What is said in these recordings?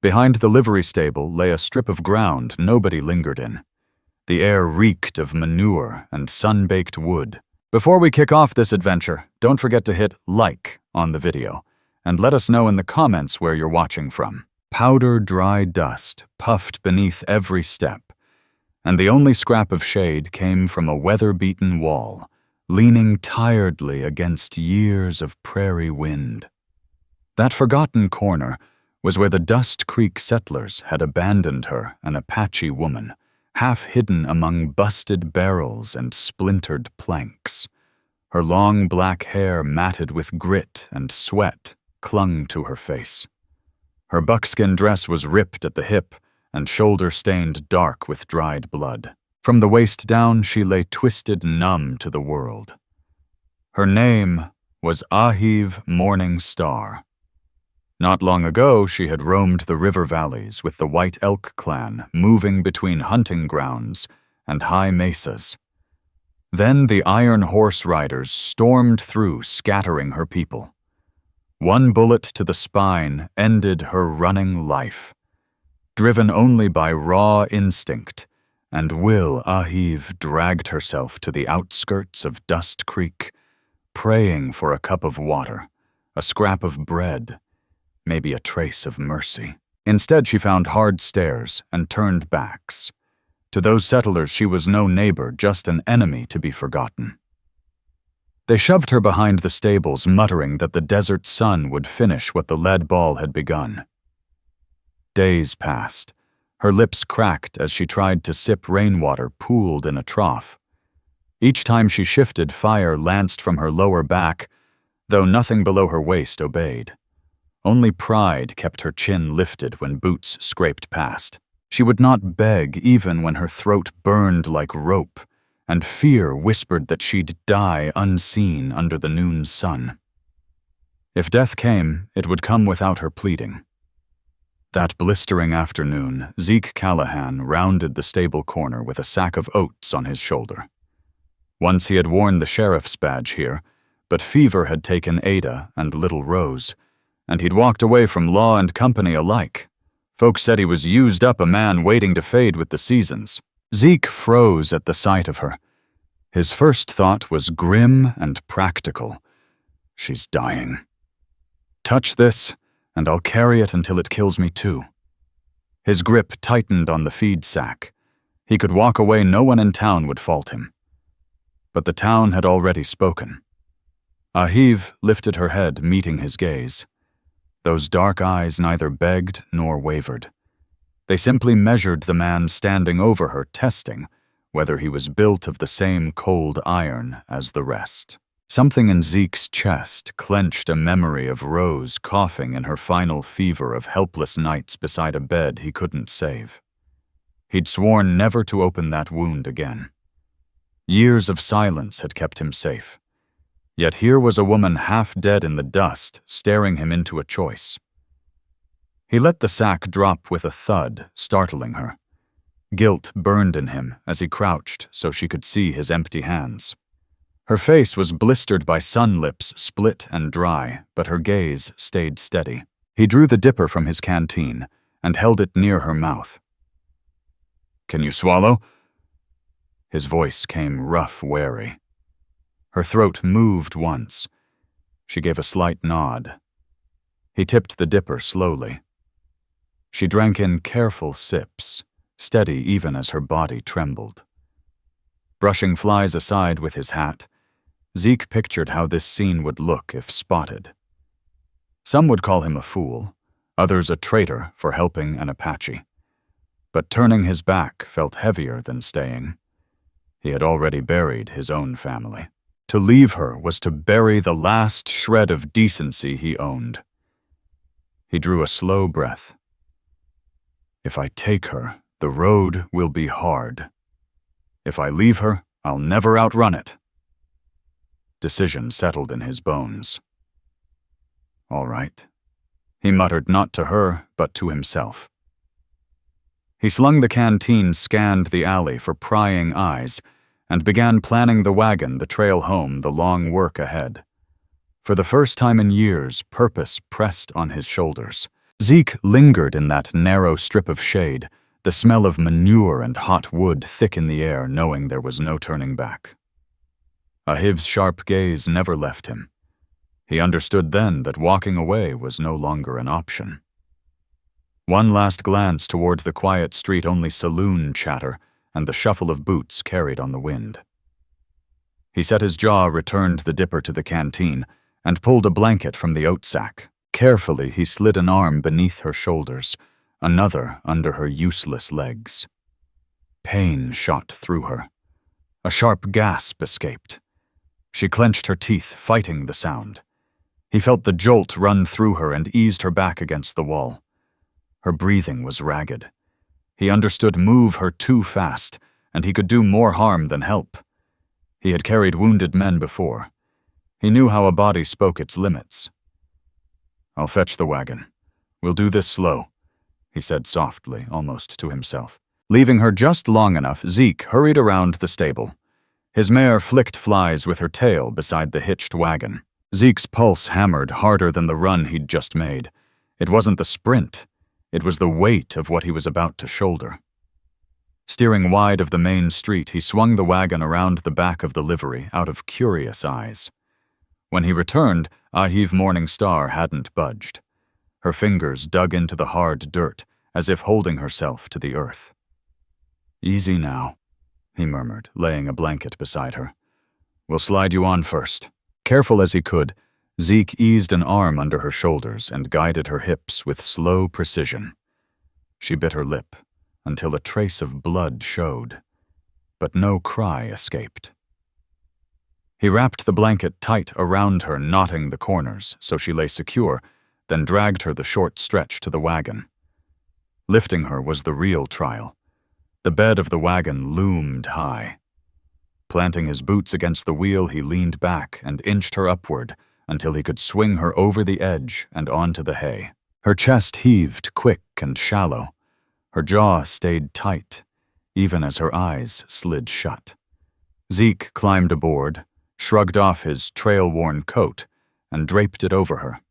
Behind the livery stable lay a strip of ground nobody lingered in. The air reeked of manure and sun-baked wood. Before we kick off this adventure, don't forget to hit like on the video, and let us know in the comments where you're watching from. Powder dry dust puffed beneath every step, and the only scrap of shade came from a weather-beaten wall, leaning tiredly against years of prairie wind. That forgotten corner was where the Dust Creek settlers had abandoned her, an Apache woman, half hidden among busted barrels and splintered planks. Her long black hair, matted with grit and sweat, clung to her face. Her buckskin dress was ripped at the hip and shoulder-stained dark with dried blood. From the waist down, she lay twisted numb to the world. Her name was Ahyv Morning Star. Not long ago, she had roamed the river valleys with the White Elk clan, moving between hunting grounds and high mesas. Then the Iron Horse riders stormed through, scattering her people. One bullet to the spine ended her running life. Driven only by raw instinct and will, Ahyv dragged herself to the outskirts of Dust Creek, praying for a cup of water, a scrap of bread, maybe a trace of mercy. Instead, she found hard stares and turned backs. To those settlers, she was no neighbor, just an enemy to be forgotten. They shoved her behind the stables, muttering that the desert sun would finish what the lead ball had begun. Days passed. Her lips cracked as she tried to sip rainwater pooled in a trough. Each time she shifted, fire lanced from her lower back, though nothing below her waist obeyed. Only pride kept her chin lifted when boots scraped past. She would not beg even when her throat burned like rope, and fear whispered that she'd die unseen under the noon sun. If death came, it would come without her pleading. That blistering afternoon, Zeke Callahan rounded the stable corner with a sack of oats on his shoulder. Once he had worn the sheriff's badge here, but fever had taken Ada and little Rose, and he'd walked away from law and company alike. Folks said he was used up, a man waiting to fade with the seasons. Zeke froze at the sight of her. His first thought was grim and practical. She's dying. Touch this, and I'll carry it until it kills me too. His grip tightened on the feed sack. He could walk away, no one in town would fault him. But the town had already spoken. Ahyv lifted her head, meeting his gaze. Those dark eyes neither begged nor wavered. They simply measured the man standing over her, testing whether he was built of the same cold iron as the rest. Something in Zeke's chest clenched a memory of Rose coughing in her final fever of helpless nights beside a bed he couldn't save. He'd sworn never to open that wound again. Years of silence had kept him safe. Yet here was a woman half dead in the dust, staring him into a choice. He let the sack drop with a thud, startling her. Guilt burned in him as he crouched so she could see his empty hands. Her face was blistered by sun lips, split and dry, but her gaze stayed steady. He drew the dipper from his canteen and held it near her mouth. "Can you swallow?" His voice came rough, wary. Her throat moved once. She gave a slight nod. He tipped the dipper slowly. She drank in careful sips, steady even as her body trembled. Brushing flies aside with his hat, Zeke pictured how this scene would look if spotted. Some would call him a fool, others a traitor for helping an Apache. But turning his back felt heavier than staying. He had already buried his own family. To leave her was to bury the last shred of decency he owned. He drew a slow breath. If I take her, the road will be hard. If I leave her, I'll never outrun it. Decision settled in his bones. All right, he muttered, not to her, but to himself. He slung the canteen, scanned the alley for prying eyes, and began planning the wagon, the trail home, the long work ahead. For the first time in years, purpose pressed on his shoulders. Zeke lingered in that narrow strip of shade, the smell of manure and hot wood thick in the air, knowing there was no turning back. Ahyv's sharp gaze never left him. He understood then that walking away was no longer an option. One last glance toward the quiet street-only saloon chatter and the shuffle of boots carried on the wind. He set his jaw, returned the dipper to the canteen, and pulled a blanket from the oat sack. Carefully, he slid an arm beneath her shoulders, another under her useless legs. Pain shot through her. A sharp gasp escaped. She clenched her teeth, fighting the sound. He felt the jolt run through her and eased her back against the wall. Her breathing was ragged. He understood move her too fast, and he could do more harm than help. He had carried wounded men before. He knew how a body spoke its limits. "I'll fetch the wagon. We'll do this slow," he said softly, almost to himself. Leaving her just long enough, Zeke hurried around the stable. His mare flicked flies with her tail beside the hitched wagon. Zeke's pulse hammered harder than the run he'd just made. It wasn't the sprint. It was the weight of what he was about to shoulder. Steering wide of the main street, he swung the wagon around the back of the livery out of curious eyes. When he returned, Ahyv Morning Star hadn't budged. Her fingers dug into the hard dirt, as if holding herself to the earth. "Easy now," he murmured, laying a blanket beside her. "We'll slide you on first." Careful as he could, Zeke eased an arm under her shoulders and guided her hips with slow precision. She bit her lip until a trace of blood showed, but no cry escaped. He wrapped the blanket tight around her, knotting the corners so she lay secure, then dragged her the short stretch to the wagon. Lifting her was the real trial. The bed of the wagon loomed high. Planting his boots against the wheel, he leaned back and inched her upward until he could swing her over the edge and onto the hay. Her chest heaved quick and shallow. Her jaw stayed tight, even as her eyes slid shut. Zeke climbed aboard, shrugged off his trail-worn coat, and draped it over her.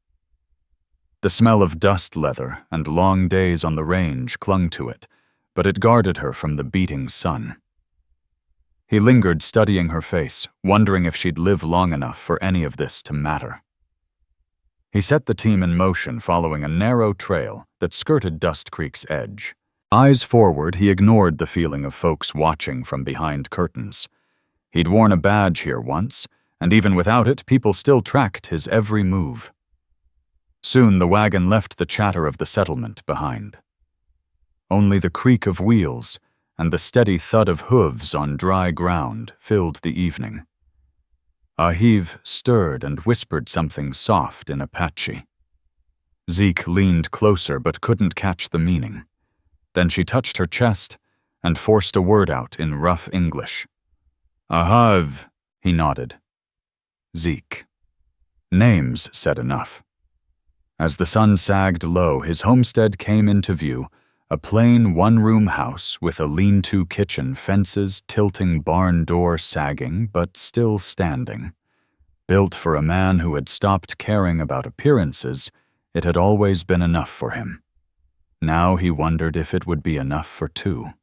The smell of dust leather and long days on the range clung to it, but it guarded her from the beating sun. He lingered, studying her face, wondering if she'd live long enough for any of this to matter. He set the team in motion, following a narrow trail that skirted Dust Creek's edge. Eyes forward, he ignored the feeling of folks watching from behind curtains. He'd worn a badge here once, and even without it, people still tracked his every move. Soon the wagon left the chatter of the settlement behind. Only the creak of wheels and the steady thud of hooves on dry ground filled the evening. Ahyv stirred and whispered something soft in Apache. Zeke leaned closer but couldn't catch the meaning. Then she touched her chest and forced a word out in rough English. "Ahyv," he nodded. Zeke. Names said enough. As the sun sagged low, his homestead came into view, a plain one-room house with a lean-to kitchen, fences, tilting barn door sagging but still standing. Built for a man who had stopped caring about appearances, it had always been enough for him. Now he wondered if it would be enough for two.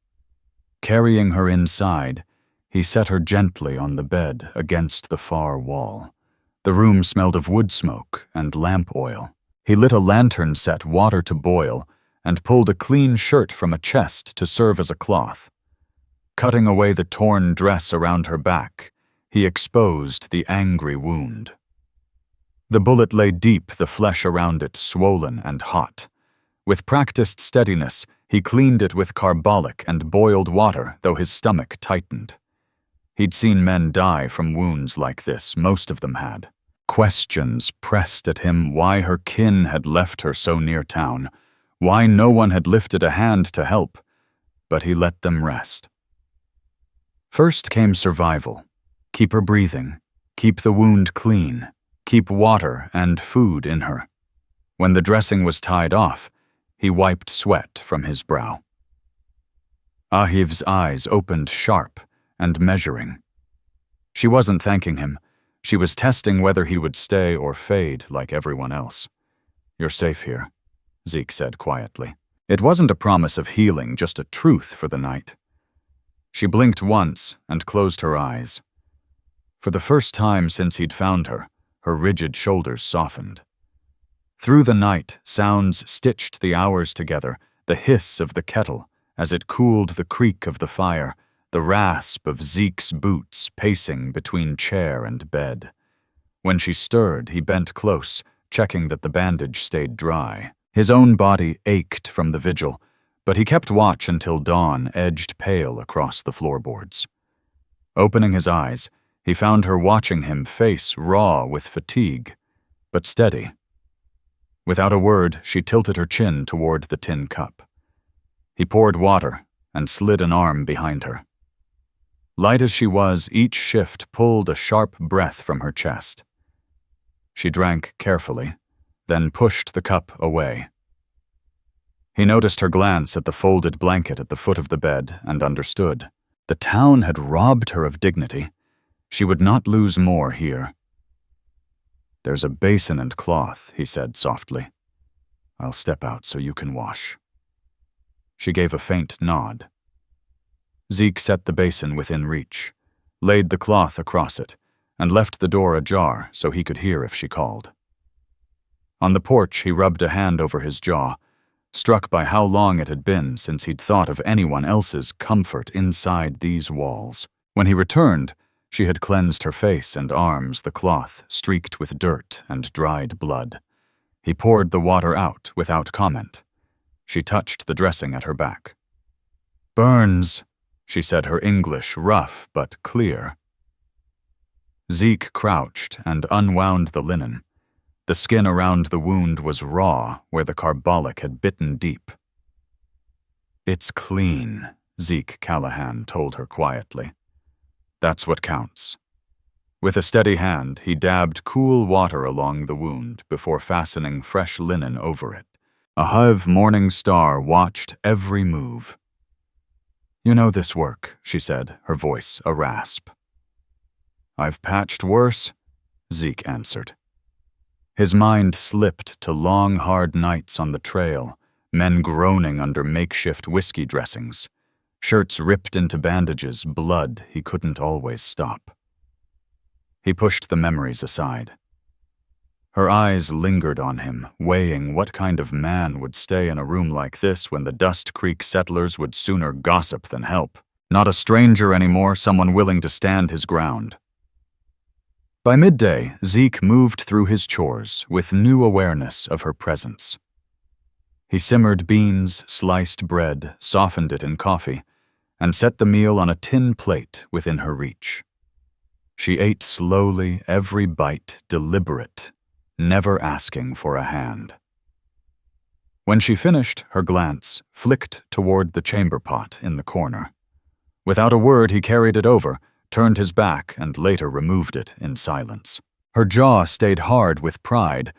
Carrying her inside, he set her gently on the bed against the far wall. The room smelled of wood smoke and lamp oil. He lit a lantern, set water to boil, and pulled a clean shirt from a chest to serve as a cloth. Cutting away the torn dress around her back, he exposed the angry wound. The bullet lay deep, the flesh around it swollen and hot. With practiced steadiness, he cleaned it with carbolic and boiled water, though his stomach tightened. He'd seen men die from wounds like this, most of them had. Questions pressed at him why her kin had left her so near town, why no one had lifted a hand to help, but he let them rest. First came survival. Keep her breathing, keep the wound clean, keep water and food in her. When the dressing was tied off, he wiped sweat from his brow. Ahyv's eyes opened sharp and measuring. She wasn't thanking him. She was testing whether he would stay or fade like everyone else. "You're safe here. Zeke said quietly. It wasn't a promise of healing, just a truth for the night. She blinked once and closed her eyes. For the first time since he'd found her, her rigid shoulders softened. Through the night, sounds stitched the hours together, the hiss of the kettle as it cooled the creak of the fire, the rasp of Zeke's boots pacing between chair and bed. When she stirred, he bent close, checking that the bandage stayed dry. His own body ached from the vigil, but he kept watch until dawn edged pale across the floorboards. Opening his eyes, he found her watching him, face raw with fatigue, but steady. Without a word, she tilted her chin toward the tin cup. He poured water and slid an arm behind her. Light as she was, each shift pulled a sharp breath from her chest. She drank carefully, then pushed the cup away. He noticed her glance at the folded blanket at the foot of the bed and understood. The town had robbed her of dignity. She would not lose more here. "There's a basin and cloth," he said softly. "I'll step out so you can wash." She gave a faint nod. Zeke set the basin within reach, laid the cloth across it, and left the door ajar so he could hear if she called. On the porch, he rubbed a hand over his jaw, struck by how long it had been since he'd thought of anyone else's comfort inside these walls. When he returned, she had cleansed her face and arms, the cloth streaked with dirt and dried blood. He poured the water out without comment. She touched the dressing at her back. "Burns," she said, her English rough but clear. Zeke crouched and unwound the linen. The skin around the wound was raw where the carbolic had bitten deep. "It's clean," Zeke Callahan told her quietly. "That's what counts." With a steady hand, he dabbed cool water along the wound before fastening fresh linen over it. Ahyv Morning Star watched every move. "You know this work," she said, her voice a rasp. "I've patched worse," Zeke answered. His mind slipped to long, hard nights on the trail, men groaning under makeshift whiskey dressings, shirts ripped into bandages, blood he couldn't always stop. He pushed the memories aside. Her eyes lingered on him, weighing what kind of man would stay in a room like this when the Dust Creek settlers would sooner gossip than help. Not a stranger anymore, someone willing to stand his ground. By midday, Zeke moved through his chores with new awareness of her presence. He simmered beans, sliced bread, softened it in coffee, and set the meal on a tin plate within her reach. She ate slowly, every bite deliberate, never asking for a hand. When she finished, her glance flicked toward the chamber pot in the corner. Without a word, he carried it over, turned his back, and later removed it in silence. Her jaw stayed hard with pride,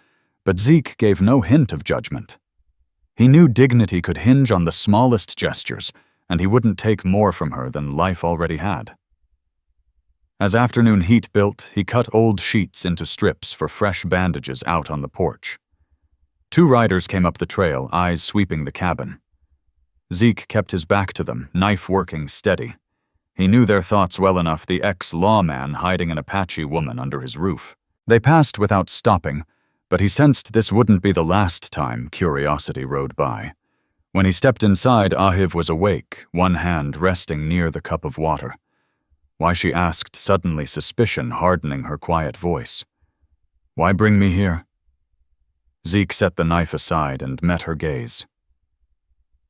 but Zeke gave no hint of judgment. He knew dignity could hinge on the smallest gestures, and he wouldn't take more from her than life already had. As afternoon heat built, he cut old sheets into strips for fresh bandages out on the porch. 2 riders came up the trail, eyes sweeping the cabin. Zeke kept his back to them, knife working steady. He knew their thoughts well enough, the ex-lawman hiding an Apache woman under his roof. They passed without stopping, but he sensed this wouldn't be the last time curiosity rode by. When he stepped inside, Ahyv was awake, one hand resting near the cup of water. Why, she asked, suddenly suspicion hardening her quiet voice. "Why bring me here?" Zeke set the knife aside and met her gaze.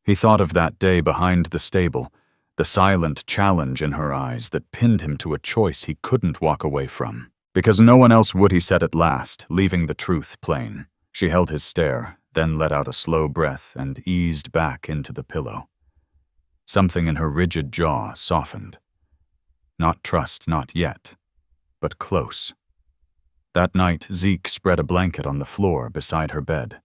He thought of that day behind the stable, the silent challenge in her eyes that pinned him to a choice he couldn't walk away from. Because no one else would, he said at last, leaving the truth plain. She held his stare, then let out a slow breath and eased back into the pillow. Something in her rigid jaw softened. Not trust, not yet, but close. That night, Zeke spread a blanket on the floor beside her bed.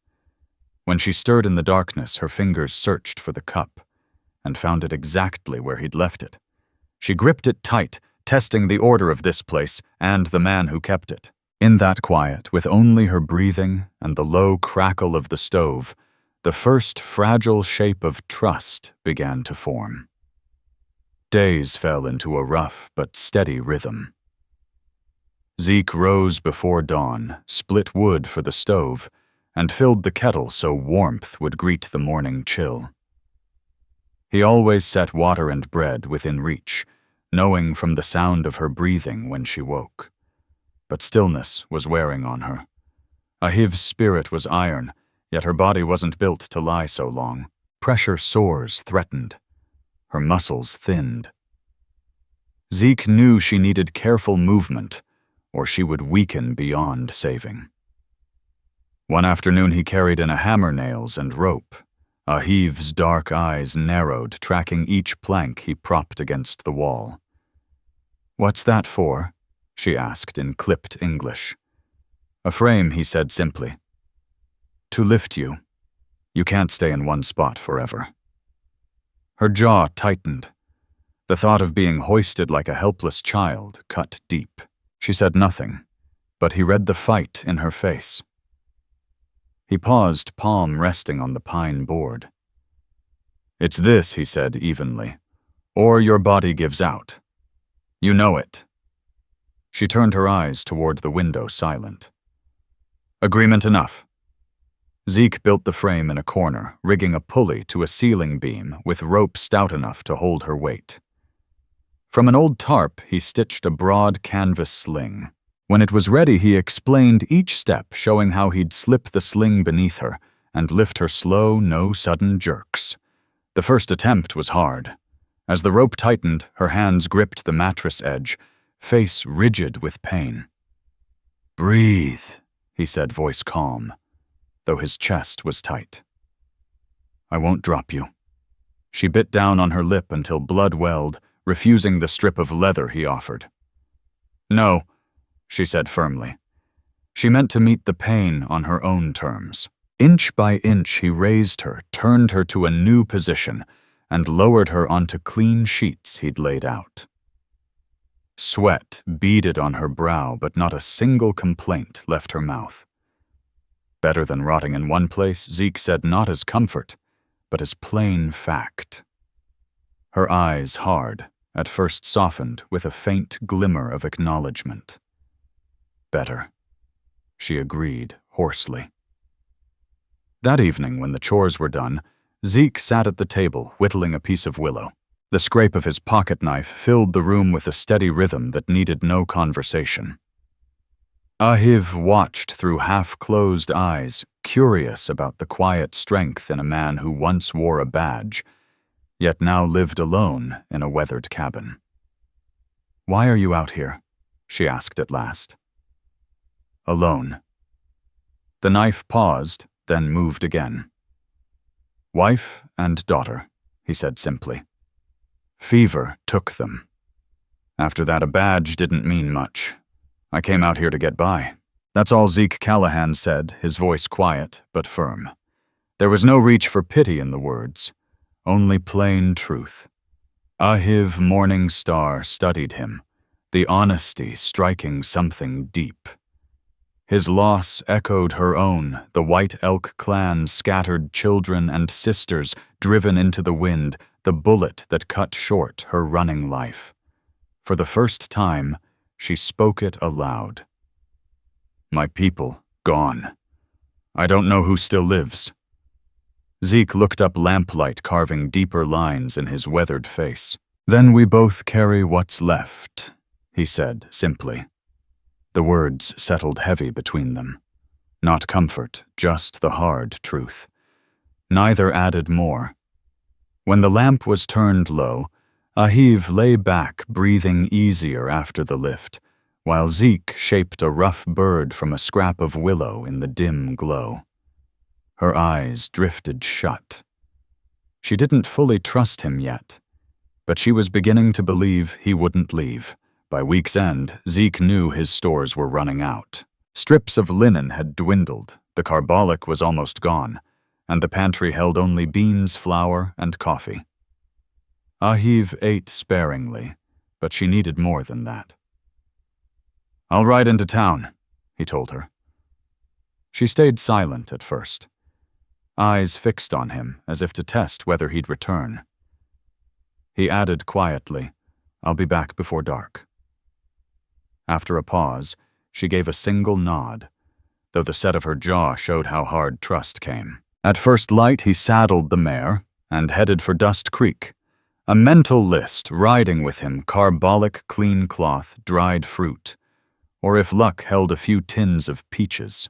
When she stirred in the darkness, her fingers searched for the cup and found it exactly where he'd left it. She gripped it tight, testing the order of this place and the man who kept it. In that quiet, with only her breathing and the low crackle of the stove, the first fragile shape of trust began to form. Days fell into a rough but steady rhythm. Zeke rose before dawn, split wood for the stove, and filled the kettle so warmth would greet the morning chill. He always set water and bread within reach, knowing from the sound of her breathing when she woke. But stillness was wearing on her. Ahyv's spirit was iron, yet her body wasn't built to lie so long. Pressure sores threatened. Her muscles thinned. Zeke knew she needed careful movement, or she would weaken beyond saving. One afternoon he carried in a hammer, nails, and rope. Ahyv's dark eyes narrowed, tracking each plank he propped against the wall. "What's that for?" she asked in clipped English. "A frame," he said simply. "To lift you. You can't stay in one spot forever." Her jaw tightened. The thought of being hoisted like a helpless child cut deep. She said nothing, but he read the fight in her face. He paused, palm resting on the pine board. "It's this," he said evenly, "or your body gives out. You know it." She turned her eyes toward the window, silent. "Agreement enough." Zeke built the frame in a corner, rigging a pulley to a ceiling beam with rope stout enough to hold her weight. From an old tarp, he stitched a broad canvas sling. When it was ready, he explained each step, showing how he'd slip the sling beneath her and lift her slow, no sudden jerks. The first attempt was hard. As the rope tightened, her hands gripped the mattress edge, face rigid with pain. "Breathe," he said, voice calm, though his chest was tight. "I won't drop you." She bit down on her lip until blood welled, refusing the strip of leather he offered. "No," she said firmly. She meant to meet the pain on her own terms. Inch by inch he raised her, turned her to a new position, and lowered her onto clean sheets he'd laid out. Sweat beaded on her brow, but not a single complaint left her mouth. Better than rotting in one place, Zeke said, not as comfort, but as plain fact. Her eyes, hard, at first softened with a faint glimmer of acknowledgement. "Better," she agreed hoarsely. That evening, when the chores were done, Zeke sat at the table, whittling a piece of willow. The scrape of his pocket knife filled the room with a steady rhythm that needed no conversation. Ahyv watched through half-closed eyes, curious about the quiet strength in a man who once wore a badge, yet now lived alone in a weathered cabin. "Why are you out here?" she asked at last. "Alone." The knife paused, then moved again. "Wife and daughter," he said simply. "Fever took them. After that, a badge didn't mean much. I came out here to get by." That's all Zeke Callahan said, his voice quiet but firm. There was no reach for pity in the words, only plain truth. Ahyv Morning Star studied him, the honesty striking something deep. His loss echoed her own, the White Elk clan scattered children and sisters driven into the wind, the bullet that cut short her running life. For the first time, she spoke it aloud. "My people, gone. I don't know who still lives." Zeke looked up, lamplight carving deeper lines in his weathered face. "Then we both carry what's left," he said simply. The words settled heavy between them. Not comfort, just the hard truth. Neither added more. When the lamp was turned low, Ahyv lay back, breathing easier after the lift, while Zeke shaped a rough bird from a scrap of willow in the dim glow. Her eyes drifted shut. She didn't fully trust him yet, but she was beginning to believe he wouldn't leave. By week's end, Zeke knew his stores were running out. Strips of linen had dwindled, the carbolic was almost gone, and the pantry held only beans, flour, and coffee. Ahyv ate sparingly, but she needed more than that. "I'll ride into town," he told her. She stayed silent at first. eyes fixed on him as if to test whether he'd return. He added quietly, "I'll be back before dark." After a pause, she gave a single nod, though the set of her jaw showed how hard trust came. At first light, he saddled the mare and headed for Dust Creek, a mental list riding with him carbolic clean cloth dried fruit, or if luck held a few tins of peaches.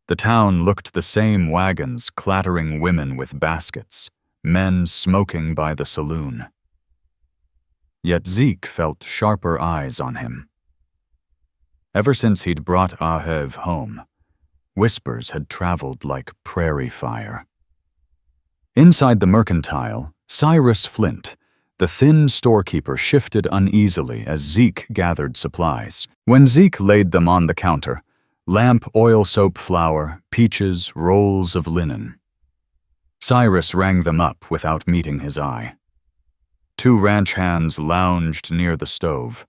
The town looked the same: wagons clattering women with baskets, men smoking by the saloon. Yet Zeke felt sharper eyes on him. Ever since he'd brought Ahyv home, whispers had traveled like prairie fire. Inside the mercantile, Cyrus Flint, the thin storekeeper, shifted uneasily as Zeke gathered supplies. When Zeke laid them on the counter, lamp oil soap flour, peaches, rolls of linen, Cyrus rang them up without meeting his eye. 2 ranch hands lounged near the stove.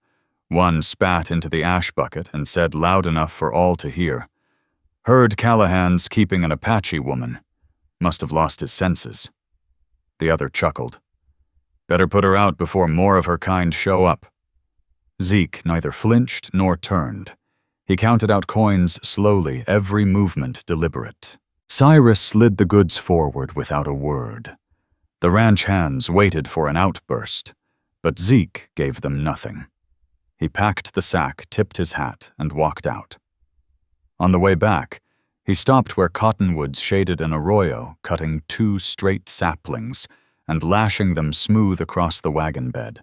One spat into the ash bucket and said loud enough for all to hear, "Heard Callahan's keeping an Apache woman. Must have lost his senses." The other chuckled. "Better put her out before more of her kind show up." Zeke neither flinched nor turned. He counted out coins slowly, every movement deliberate. Cyrus slid the goods forward without a word. The ranch hands waited for an outburst, but Zeke gave them nothing. He packed the sack, tipped his hat, and walked out. On the way back, he stopped where cottonwoods shaded an arroyo, cutting 2 straight saplings and lashing them smooth across the wagon bed.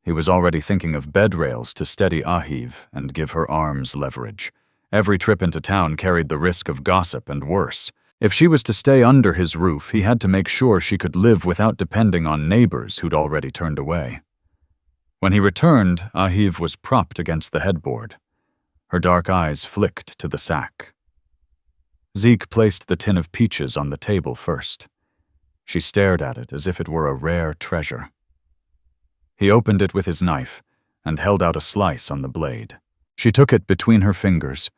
He was already thinking of bed rails to steady Ahyv and give her arms leverage. Every trip into town carried the risk of gossip and worse. If she was to stay under his roof, he had to make sure she could live without depending on neighbors who'd already turned away. When he returned, Ahyv was propped against the headboard. Her dark eyes flicked to the sack. Zeke placed the tin of peaches on the table first. She stared at it as if it were a rare treasure. He opened it with his knife and held out a slice on the blade. She took it between her fingers,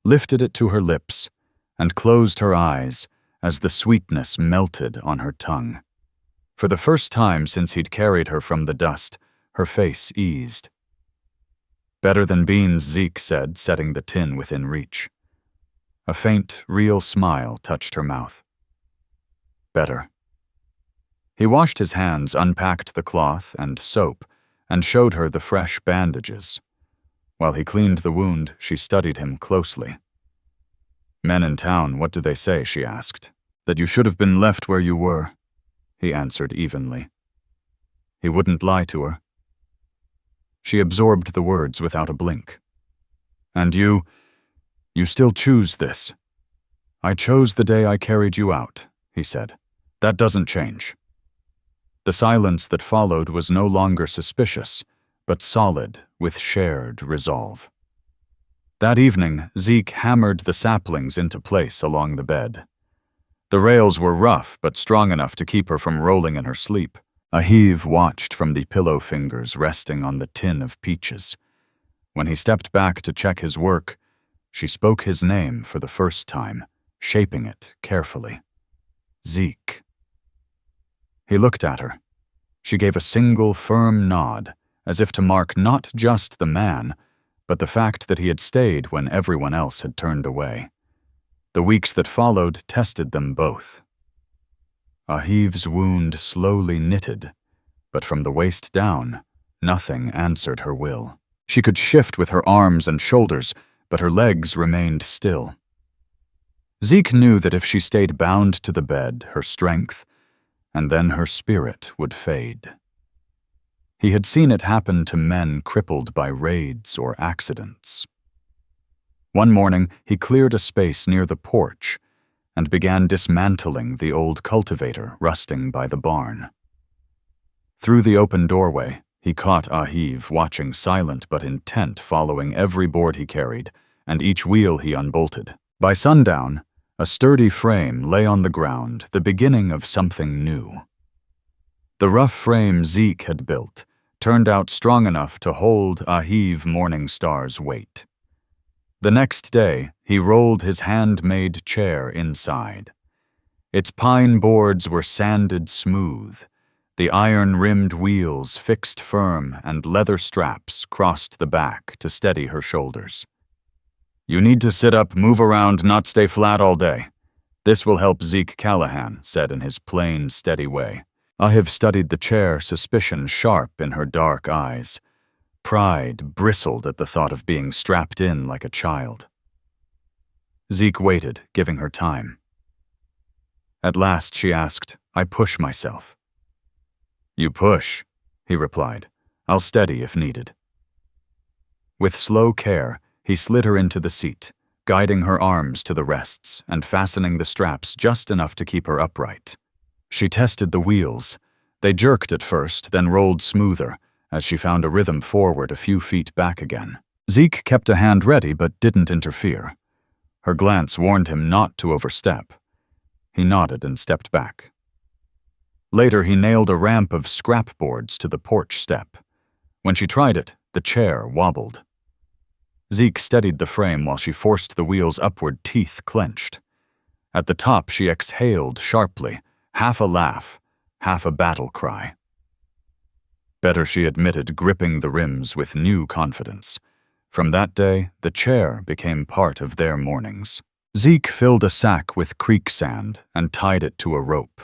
lifted it to her lips, and closed her eyes as the sweetness melted on her tongue. For the first time since he'd carried her from the dust, her face eased. "Better than beans," Zeke said, setting the tin within reach. A faint, real smile touched her mouth. "Better." He washed his hands, unpacked the cloth and soap, and showed her the fresh bandages. While he cleaned the wound, she studied him closely. "Men in town, what do they say?" she asked. "That you should have been left where you were," he answered evenly. He wouldn't lie to her. She absorbed the words without a blink. "And you still choose this." "I chose the day I carried you out," he said. "That doesn't change." The silence that followed was no longer suspicious, but solid with shared resolve. That evening, Zeke hammered the saplings into place along the bed. The rails were rough but strong enough to keep her from rolling in her sleep. Ahyv watched from the pillow fingers resting on the tin of peaches. When he stepped back to check his work, she spoke his name for the first time, shaping it carefully. Zeke. He looked at her. She gave a single firm nod, as if to mark not just the man, but the fact that he had stayed when everyone else had turned away. The weeks that followed tested them both. Ahyv's wound slowly knitted, but from the waist down, nothing answered her will. She could shift with her arms and shoulders, but her legs remained still. Zeke knew that if she stayed bound to the bed, her strength, and then her spirit, would fade. He had seen it happen to men crippled by raids or accidents. One morning, he cleared a space near the porch and began dismantling the old cultivator rusting by the barn. Through the open doorway, he caught Ahyv watching, silent but intent, following every board he carried and each wheel he unbolted. By sundown, a sturdy frame lay on the ground, the beginning of something new. The rough frame Zeke had built turned out strong enough to hold Ahyv Morning Star's weight. The next day, he rolled his handmade chair inside. Its pine boards were sanded smooth. The iron-rimmed wheels fixed firm and leather straps crossed the back to steady her shoulders. "You need to sit up, move around, not stay flat all day. This will help," Zeke Callahan said in his plain, steady way. Ahyv studied the chair, suspicion sharp in her dark eyes. Pride bristled at the thought of being strapped in like a child. Zeke waited, giving her time. At last she asked, "I push myself." "You push," he replied. "I'll steady if needed." With slow care, he slid her into the seat, guiding her arms to the rests and fastening the straps just enough to keep her upright. She tested the wheels. They jerked at first, then rolled smoother, as she found a rhythm forward a few feet back again. Zeke kept a hand ready but didn't interfere. Her glance warned him not to overstep. He nodded and stepped back. Later, he nailed a ramp of scrap boards to the porch step. When she tried it, the chair wobbled. Zeke steadied the frame while she forced the wheels upward, teeth clenched. At the top, she exhaled sharply, half a laugh, half a battle cry. Better, she admitted, gripping the rims with new confidence. From that day, the chair became part of their mornings. Zeke filled a sack with creek sand and tied it to a rope.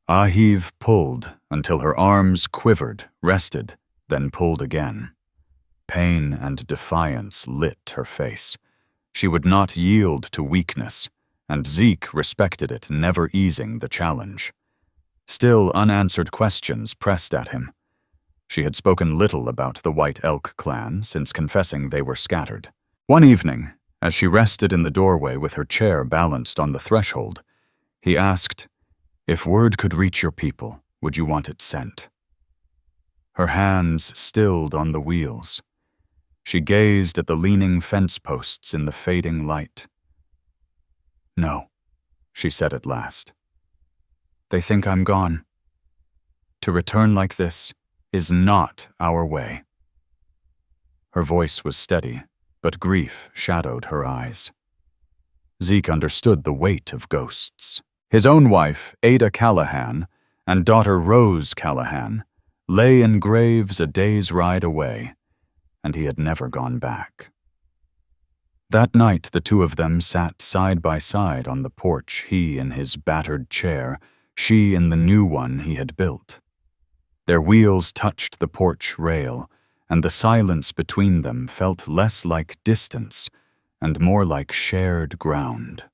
Ahyv pulled until her arms quivered, rested, then pulled again. Pain and defiance lit her face. She would not yield to weakness, and Zeke respected it, never easing the challenge. Still, unanswered questions pressed at him. She had spoken little about the White Elk clan since confessing they were scattered. One evening, as she rested in the doorway with her chair balanced on the threshold, he asked, "If word could reach your people, would you want it sent?" Her hands stilled on the wheels. She gazed at the leaning fence posts in the fading light. "No," she said at last. "They think I'm gone. To return like this is not our way." Her voice was steady, but grief shadowed her eyes. Zeke understood the weight of ghosts. His own wife, Ada Callahan, and daughter Rose Callahan lay in graves a day's ride away, and he had never gone back. That night, the two of them sat side by side on the porch, he in his battered chair, she in the new one he had built. Their wheels touched the porch rail, and the silence between them felt less like distance and more like shared ground.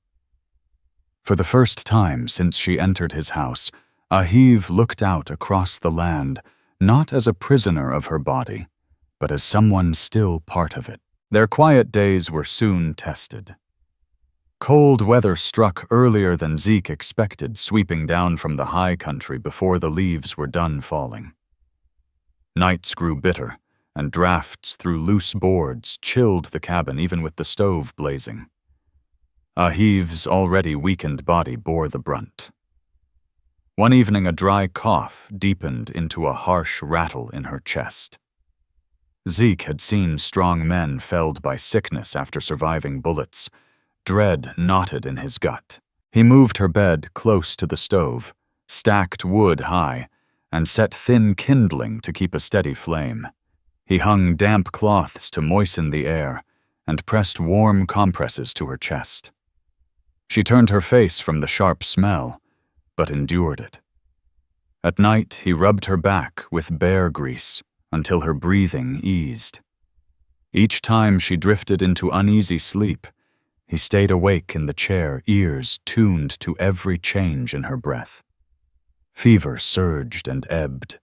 For the first time since she entered his house, Ahyv looked out across the land, not as a prisoner of her body, but as someone still part of it. Their quiet days were soon tested. Cold weather struck earlier than Zeke expected, sweeping down from the high country before the leaves were done falling. Nights grew bitter, and drafts through loose boards chilled the cabin even with the stove blazing. Ahyv's already weakened body bore the brunt. One evening, a dry cough deepened into a harsh rattle in her chest. Zeke had seen strong men felled by sickness after surviving bullets. Dread knotted in his gut. He moved her bed close to the stove, stacked wood high, and set thin kindling to keep a steady flame. He hung damp cloths to moisten the air and pressed warm compresses to her chest. She turned her face from the sharp smell, but endured it. At night, he rubbed her back with bear grease until her breathing eased. Each time she drifted into uneasy sleep, he stayed awake in the chair, ears tuned to every change in her breath. Fever surged and ebbed,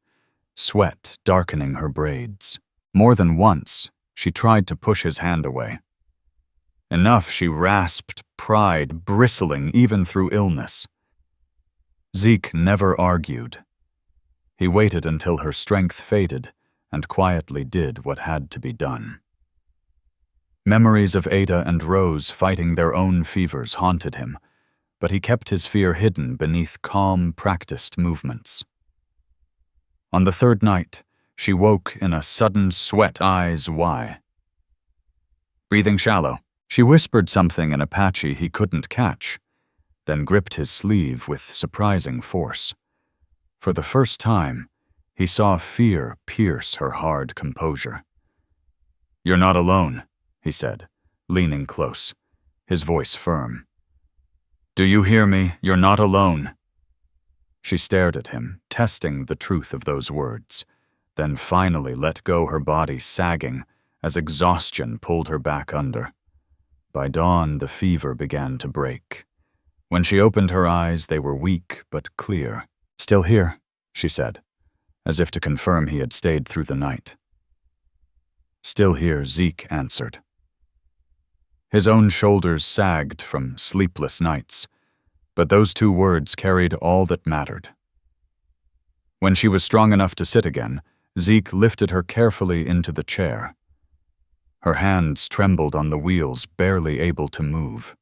sweat darkening her braids. More than once, she tried to push his hand away. Enough, she rasped, pride bristling even through illness. Zeke never argued. He waited until her strength faded and quietly did what had to be done. Memories of Ada and Rose fighting their own fevers haunted him, but he kept his fear hidden beneath calm, practiced movements. On the third night, she woke in a sudden sweat eyes wide. Breathing shallow, she whispered something in Apache he couldn't catch. then gripped his sleeve with surprising force. For the first time, he saw fear pierce her hard composure. "You're not alone," he said, leaning close, his voice firm. "Do you hear me? You're not alone." She stared at him, testing the truth of those words, then finally let go, her body sagging as exhaustion pulled her back under. By dawn, the fever began to break. When she opened her eyes, they were weak but clear. "Still here," she said, as if to confirm he had stayed through the night. "Still here," Zeke answered. His own shoulders sagged from sleepless nights, but those two words carried all that mattered. When she was strong enough to sit again, Zeke lifted her carefully into the chair. Her hands trembled on the wheels, barely able to move.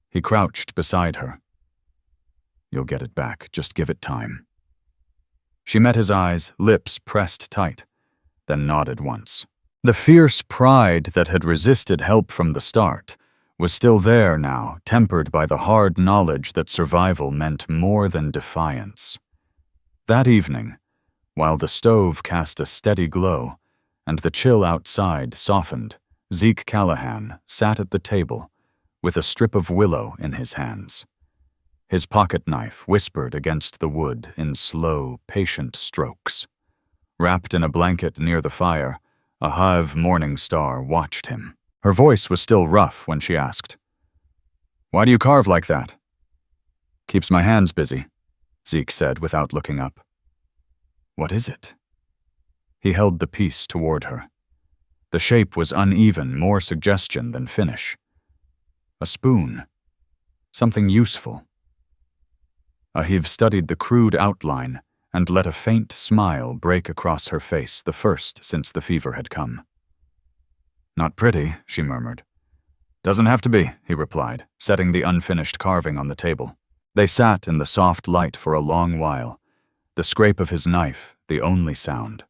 He crouched beside her. "You'll get it back, just give it time." She met his eyes, lips pressed tight, then nodded once. The fierce pride that had resisted help from the start was still there now, tempered by the hard knowledge that survival meant more than defiance. That evening, while the stove cast a steady glow and the chill outside softened, Zeke Callahan sat at the table with a strip of willow in his hands. His pocket knife whispered against the wood in slow, patient strokes. Wrapped in a blanket near the fire, Ahyv Morning Star watched him. Her voice was still rough when she asked, "Why do you carve like that?" "Keeps my hands busy," Zeke said without looking up. "What is it?" He held the piece toward her. The shape was uneven, more suggestion than finish. A spoon. Something useful. Ahyv studied the crude outline and let a faint smile break across her face, the first since the fever had come. "Not pretty," she murmured. "Doesn't have to be," he replied, setting the unfinished carving on the table. They sat in the soft light for a long while, the scrape of his knife the only sound.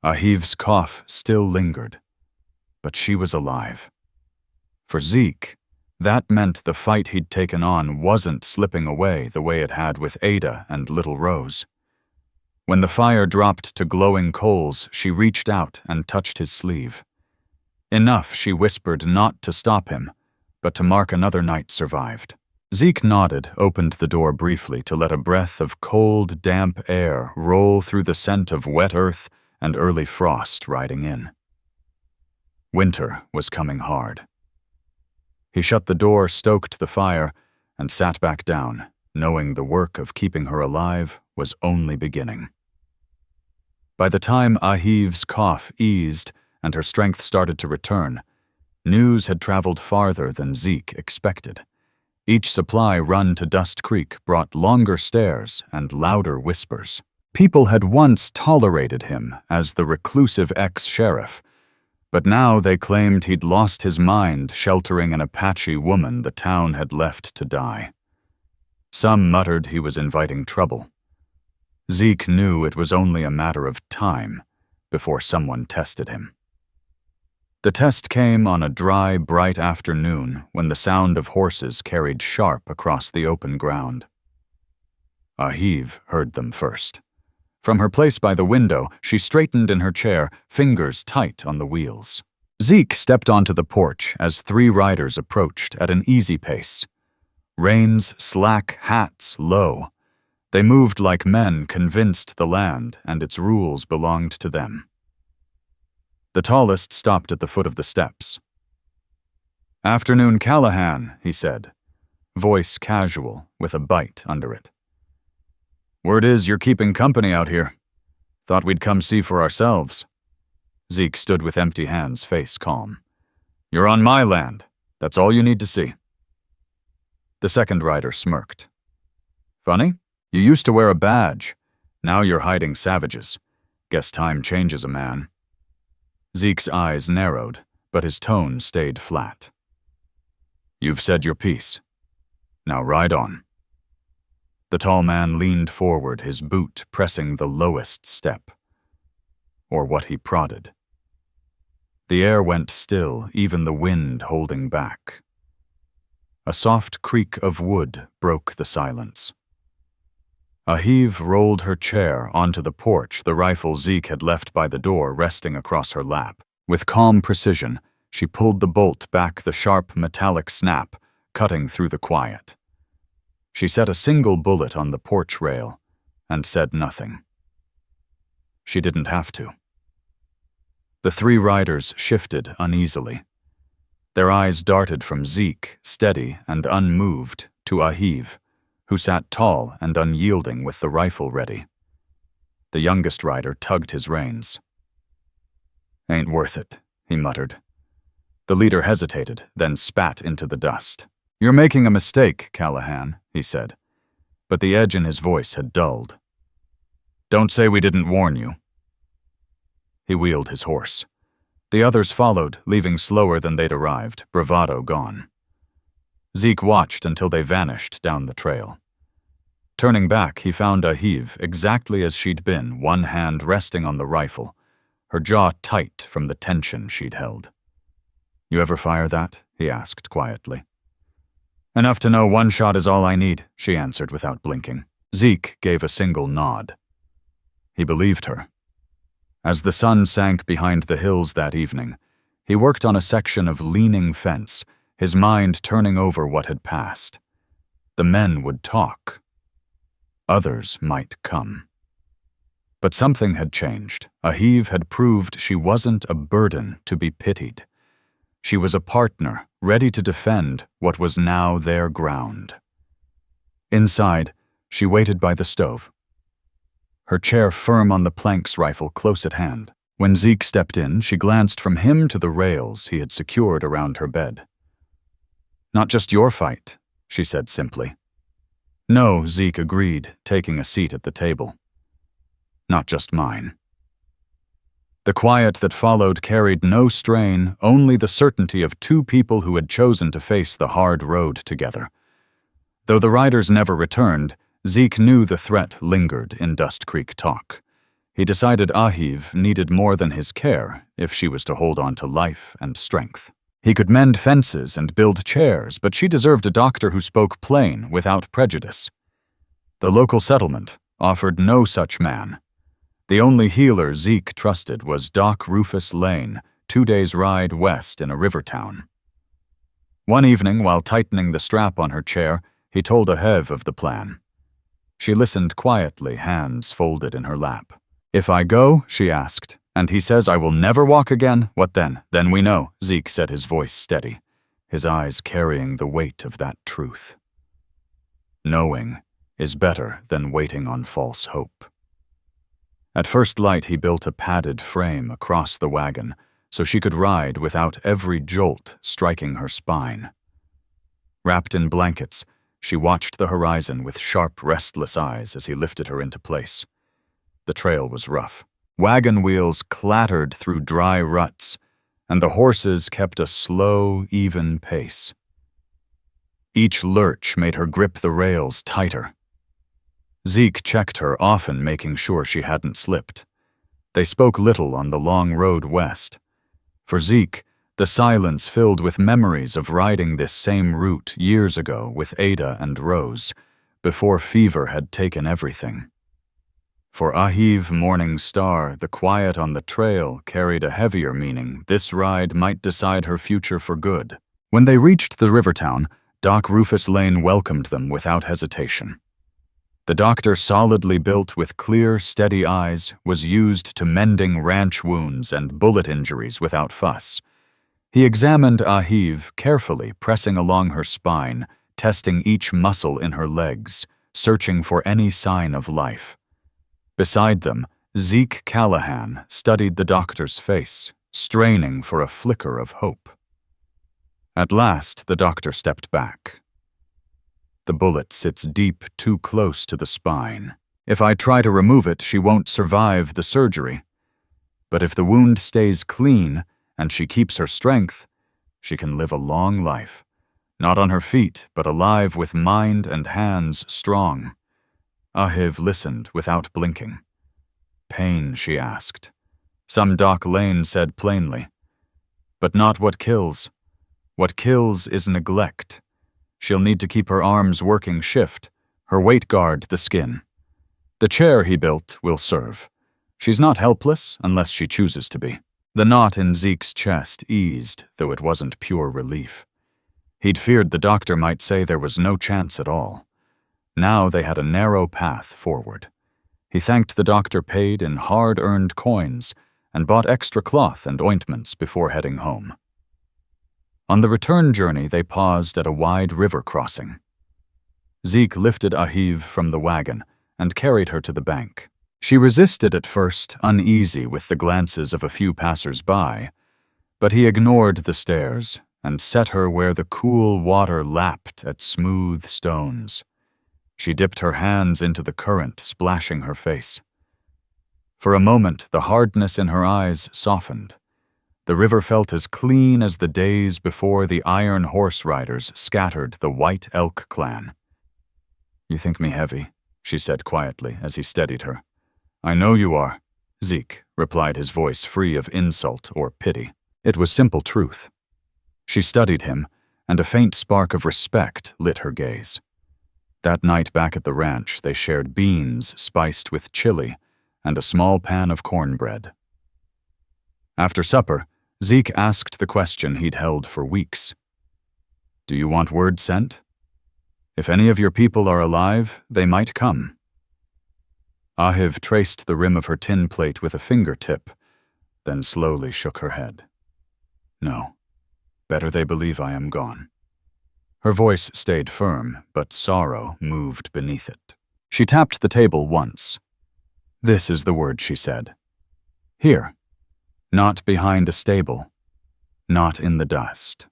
Ahiv's cough still lingered, but she was alive. For Zeke, that meant the fight he'd taken on wasn't slipping away the way it had with Ada and Little Rose. When the fire dropped to glowing coals, she reached out and touched his sleeve. Enough, she whispered, not to stop him, but to mark another night survived. Zeke nodded, opened the door briefly to let a breath of cold, damp air roll through the scent of wet earth and early frost riding in. Winter was coming hard. He shut the door, stoked the fire, and sat back down, knowing the work of keeping her alive was only beginning. By the time Ahiv's cough eased and her strength started to return, news had traveled farther than Zeke expected. Each supply run to Dust Creek brought longer stares and louder whispers. People had once tolerated him as the reclusive ex-sheriff, but now they claimed he'd lost his mind sheltering an Apache woman the town had left to die. Some muttered he was inviting trouble. Zeke knew it was only a matter of time before someone tested him. The test came on a dry, bright afternoon when the sound of horses carried sharp across the open ground. Ahyv heard them first. From her place by the window, she straightened in her chair, fingers tight on the wheels. Zeke stepped onto the porch as 3 riders approached at an easy pace. Reins slack, hats low. They moved like men convinced the land and its rules belonged to them. The tallest stopped at the foot of the steps. "Afternoon, Callahan," he said, voice casual with a bite under it. "Word is you're keeping company out here. Thought we'd come see for ourselves." Zeke stood with empty hands, face calm. "You're on my land. That's all you need to see." The second rider smirked. "Funny, you used to wear a badge. Now you're hiding savages. Guess time changes a man." Zeke's eyes narrowed, but his tone stayed flat. "You've said your piece. Now ride on." The tall man leaned forward, his boot pressing the lowest step. Or what he prodded. The air went still, even the wind holding back. A soft creak of wood broke the silence. Ahyv rolled her chair onto the porch, the rifle Zeke had left by the door resting across her lap. With calm precision, she pulled the bolt back, the sharp metallic snap cutting through the quiet. She set a single bullet on the porch rail and said nothing. She didn't have to. The three riders shifted uneasily. Their eyes darted from Zeke, steady and unmoved, to Ahyv, who sat tall and unyielding with the rifle ready. The youngest rider tugged his reins. "Ain't worth it," he muttered. The leader hesitated, then spat into the dust. "You're making a mistake, Callahan," he said, but the edge in his voice had dulled. "Don't say we didn't warn you." He wheeled his horse. The others followed, leaving slower than they'd arrived, bravado gone. Zeke watched until they vanished down the trail. Turning back, he found Ahyv exactly as she'd been, one hand resting on the rifle, her jaw tight from the tension she'd held. "You ever fire that?" he asked quietly. "Enough to know one shot is all I need," she answered without blinking. Zeke gave a single nod. He believed her. As the sun sank behind the hills that evening, he worked on a section of leaning fence, his mind turning over what had passed. The men would talk. Others might come. But something had changed. Ahyv had proved she wasn't a burden to be pitied. She was a partner, ready to defend what was now their ground. Inside, she waited by the stove, her chair firm on the planks rifle close at hand. When Zeke stepped in, she glanced from him to the rails he had secured around her bed. "Not just your fight," she said simply. "No," Zeke agreed, taking a seat at the table. "Not just mine." The quiet that followed carried no strain, only the certainty of two people who had chosen to face the hard road together. Though the riders never returned, Zeke knew the threat lingered in Dust Creek talk. He decided Ahyv needed more than his care if she was to hold on to life and strength. He could mend fences and build chairs, but she deserved a doctor who spoke plain, without prejudice. The local settlement offered no such man. The only healer Zeke trusted was Doc Rufus Lane, 2 days' ride west in a river town. One evening, while tightening the strap on her chair, he told Ahyv of the plan. She listened quietly, hands folded in her lap. "If I go," she asked, "and he says I will never walk again, what then?" "Then we know," Zeke said, his voice steady, his eyes carrying the weight of that truth. Knowing is better than waiting on false hope. At first light, he built a padded frame across the wagon so she could ride without every jolt striking her spine. Wrapped in blankets, she watched the horizon with sharp, restless eyes as he lifted her into place. The trail was rough. Wagon wheels clattered through dry ruts, and the horses kept a slow, even pace. Each lurch made her grip the rails tighter. Zeke checked her, often making sure she hadn't slipped. They spoke little on the long road west. For Zeke, the silence filled with memories of riding this same route years ago with Ada and Rose, before fever had taken everything. For Ahyv Morning Star, the quiet on the trail carried a heavier meaning. This ride might decide her future for good. When they reached the river town, Doc Rufus Lane welcomed them without hesitation. The doctor, solidly built with clear, steady eyes, was used to mending ranch wounds and bullet injuries without fuss. He examined Ahyv carefully, pressing along her spine, testing each muscle in her legs, searching for any sign of life. Beside them, Zeke Callahan studied the doctor's face, straining for a flicker of hope. At last, the doctor stepped back. "The bullet sits deep, too close to the spine. If I try to remove it, she won't survive the surgery. But if the wound stays clean and she keeps her strength, she can live a long life. Not on her feet, but alive with mind and hands strong." Ahyv listened without blinking. "Pain?" she asked. Some Doc Lane said plainly. "But not what kills. What kills is neglect. She'll need to keep her arms working shift, her weight guard the skin. The chair he built will serve. She's not helpless unless she chooses to be. The knot in Zeke's chest eased, though it wasn't pure relief. He'd feared the doctor might say there was no chance at all. Now they had a narrow path forward. He thanked the doctor, paid in hard-earned coins, and bought extra cloth and ointments before heading home. On the return journey, they paused at a wide river crossing. Zeke lifted Ahyv from the wagon and carried her to the bank. She resisted at first, uneasy with the glances of a few passers-by, but he ignored the stares and set her where the cool water lapped at smooth stones. She dipped her hands into the current, splashing her face. For a moment, the hardness in her eyes softened. The river felt as clean as the days before the iron horse riders scattered the White Elk clan. "You think me heavy," she said quietly as he steadied her. "I know you are," Zeke replied, his voice free of insult or pity. It was simple truth. She studied him, and a faint spark of respect lit her gaze. That night back at the ranch, they shared beans spiced with chili and a small pan of cornbread. After supper, Zeke asked the question he'd held for weeks. "Do you want word sent? If any of your people are alive, they might come." Ahyv traced the rim of her tin plate with a fingertip, then slowly shook her head. "No. Better they believe I am gone." Her voice stayed firm, but sorrow moved beneath it. She tapped the table once. "This is the word," she said. "Here. Not behind a stable. Not in the dust."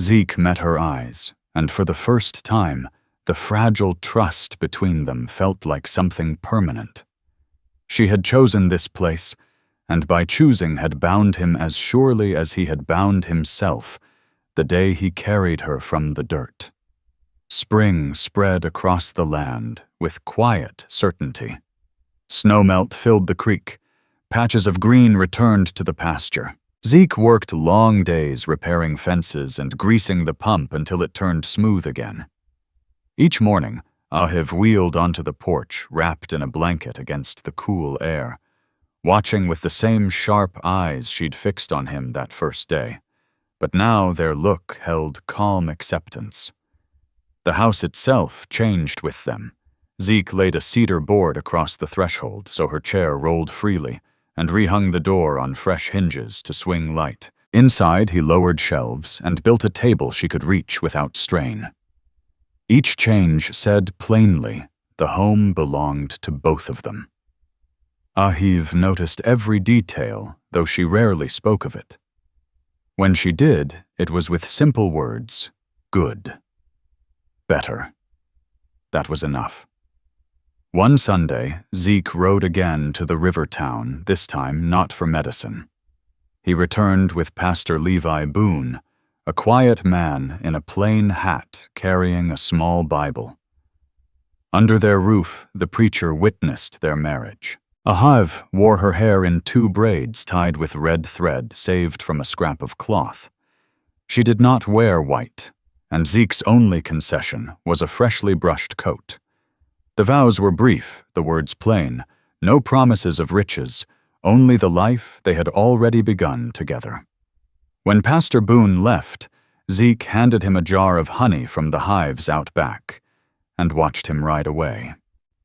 Zeke met her eyes, and for the first time, the fragile trust between them felt like something permanent. She had chosen this place, and by choosing had bound him as surely as he had bound himself the day he carried her from the dirt. Spring spread across the land with quiet certainty. Snowmelt filled the creek. Patches of green returned to the pasture. Zeke worked long days repairing fences and greasing the pump until it turned smooth again. Each morning, Ahyv wheeled onto the porch, wrapped in a blanket against the cool air, watching with the same sharp eyes she'd fixed on him that first day. But now their look held calm acceptance. The house itself changed with them. Zeke laid a cedar board across the threshold so her chair rolled freely, and rehung the door on fresh hinges to swing light. Inside, he lowered shelves and built a table she could reach without strain. Each change said plainly the home belonged to both of them. Ahyv noticed every detail, though she rarely spoke of it. When she did, it was with simple words: good. Better. That was enough. One Sunday, Zeke rode again to the river town, this time not for medicine. He returned with Pastor Levi Boone, a quiet man in a plain hat carrying a small Bible. Under their roof, the preacher witnessed their marriage. Ahyv wore her hair in 2 braids tied with red thread saved from a scrap of cloth. She did not wear white, and Zeke's only concession was a freshly brushed coat. The vows were brief, the words plain, no promises of riches, only the life they had already begun together. When Pastor Boone left, Zeke handed him a jar of honey from the hives out back, and watched him ride away.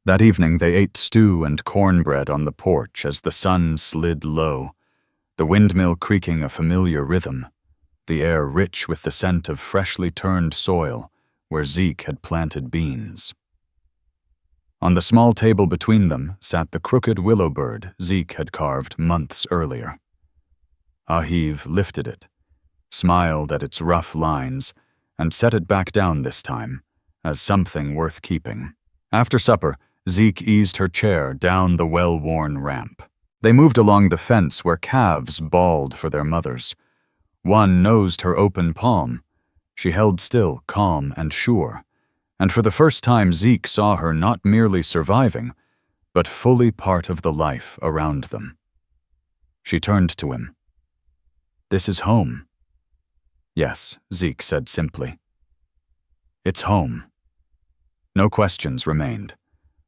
That evening they ate stew and cornbread on the porch as the sun slid low, the windmill creaking a familiar rhythm, the air rich with the scent of freshly turned soil where Zeke had planted beans. On the small table between them sat the crooked willow bird Zeke had carved months earlier. Ahyv lifted it, smiled at its rough lines, and set it back down this time, as something worth keeping. After supper, Zeke eased her chair down the well-worn ramp. They moved along the fence where calves bawled for their mothers. One nosed her open palm. She held still, calm and sure, and for the first time Zeke saw her not merely surviving, but fully part of the life around them. She turned to him. "This is home." "Yes," Zeke said simply. its home. No questions remained.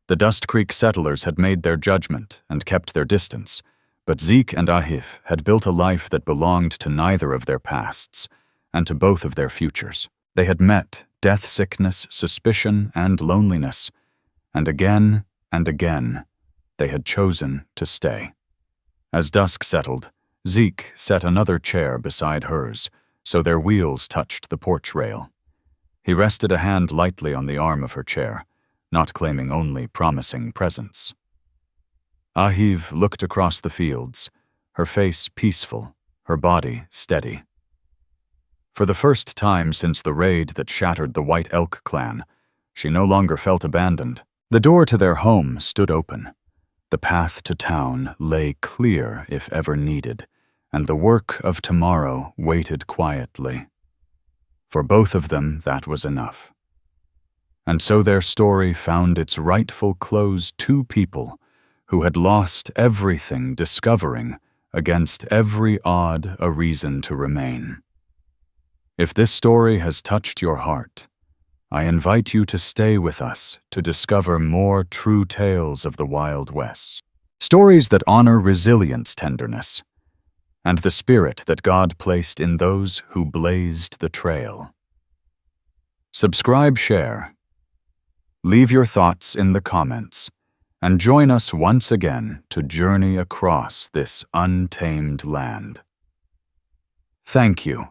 The Dust Creek settlers had made their judgment and kept their distance, but Zeke and Ahyv had built a life that belonged to neither of their pasts and to both of their futures. They had met death sickness, suspicion, and loneliness, and again, they had chosen to stay. As dusk settled, Zeke set another chair beside hers, so their wheels touched the porch rail. He rested a hand lightly on the arm of her chair, not claiming only promising presence. Ahyv looked across the fields, her face peaceful, her body steady. For the first time since the raid that shattered the White Elk clan, she no longer felt abandoned. The door to their home stood open. The path to town lay clear if ever needed, and the work of tomorrow waited quietly. For both of them, that was enough. And so their story found its rightful close: two people who had lost everything discovering, against every odd, a reason to remain. If this story has touched your heart, I invite you to stay with us to discover more true tales of the Wild West. Stories that honor resilience, tenderness, and the spirit that God placed in those who blazed the trail. Subscribe, share, leave your thoughts in the comments, and join us once again to journey across this untamed land. Thank you.